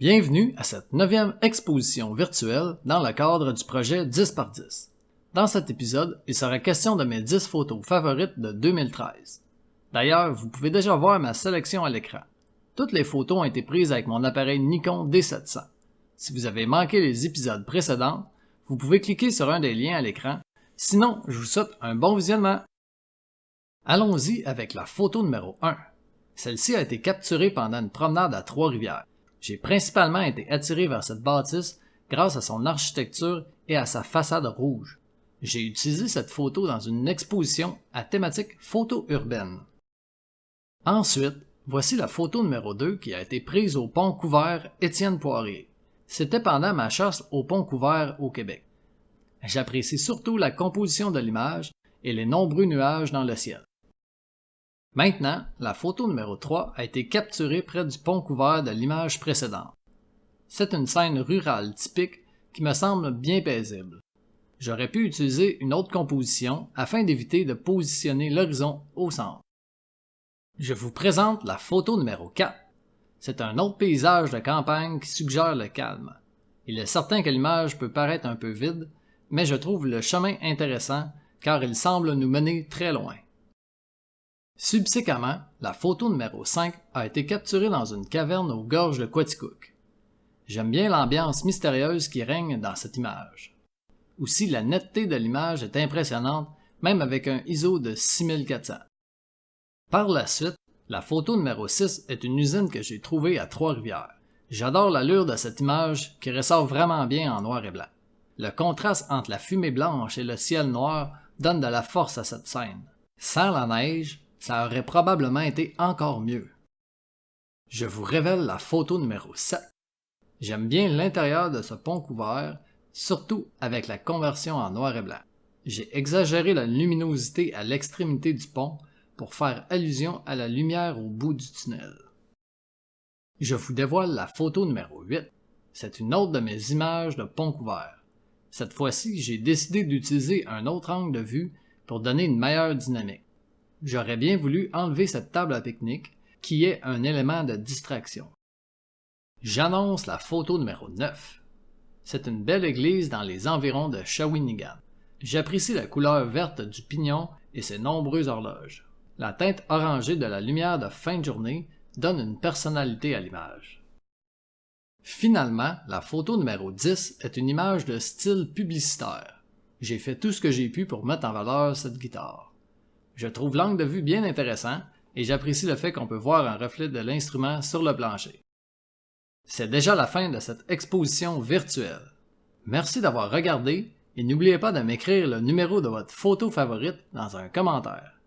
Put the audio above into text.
Bienvenue à cette 9e exposition virtuelle dans le cadre du projet 10x10. Dans cet épisode, il sera question de mes 10 photos favorites de 2013. D'ailleurs, vous pouvez déjà voir ma sélection à l'écran. Toutes les photos ont été prises avec mon appareil Nikon D700. Si vous avez manqué les épisodes précédents, vous pouvez cliquer sur un des liens à l'écran. Sinon, je vous souhaite un bon visionnement. Allons-y avec la photo numéro 1. Celle-ci a été capturée pendant une promenade à Trois-Rivières. J'ai principalement été attiré vers cette bâtisse grâce à son architecture et à sa façade rouge. J'ai utilisé cette photo dans une exposition à thématique photo urbaine. Ensuite, voici la photo numéro 2 qui a été prise au pont couvert Étienne Poirier. C'était pendant ma chasse au pont couvert au Québec. J'apprécie surtout la composition de l'image et les nombreux nuages dans le ciel. Maintenant, la photo numéro 3 a été capturée près du pont couvert de l'image précédente. C'est une scène rurale typique qui me semble bien paisible. J'aurais pu utiliser une autre composition afin d'éviter de positionner l'horizon au centre. Je vous présente la photo numéro 4. C'est un autre paysage de campagne qui suggère le calme. Il est certain que l'image peut paraître un peu vide, mais je trouve le chemin intéressant car il semble nous mener très loin. Subséquemment, la photo numéro 5 a été capturée dans une caverne aux gorges de Quaticook. J'aime bien l'ambiance mystérieuse qui règne dans cette image. Aussi, la netteté de l'image est impressionnante, même avec un ISO de 6400. Par la suite, la photo numéro 6 est une usine que j'ai trouvée à Trois-Rivières. J'adore l'allure de cette image qui ressort vraiment bien en noir et blanc. Le contraste entre la fumée blanche et le ciel noir donne de la force à cette scène. Sans la neige, ça aurait probablement été encore mieux. Je vous révèle la photo numéro 7. J'aime bien l'intérieur de ce pont couvert, surtout avec la conversion en noir et blanc. J'ai exagéré la luminosité à l'extrémité du pont pour faire allusion à la lumière au bout du tunnel. Je vous dévoile la photo numéro 8. C'est une autre de mes images de pont couvert. Cette fois-ci, j'ai décidé d'utiliser un autre angle de vue pour donner une meilleure dynamique. J'aurais bien voulu enlever cette table à pique-nique qui est un élément de distraction. J'annonce la photo numéro 9. C'est une belle église dans les environs de Shawinigan. J'apprécie la couleur verte du pignon et ses nombreuses horloges. La teinte orangée de la lumière de fin de journée donne une personnalité à l'image. Finalement, la photo numéro 10 est une image de style publicitaire. J'ai fait tout ce que j'ai pu pour mettre en valeur cette guitare. Je trouve l'angle de vue bien intéressant et j'apprécie le fait qu'on peut voir un reflet de l'instrument sur le plancher. C'est déjà la fin de cette exposition virtuelle. Merci d'avoir regardé et n'oubliez pas de m'écrire le numéro de votre photo favorite dans un commentaire.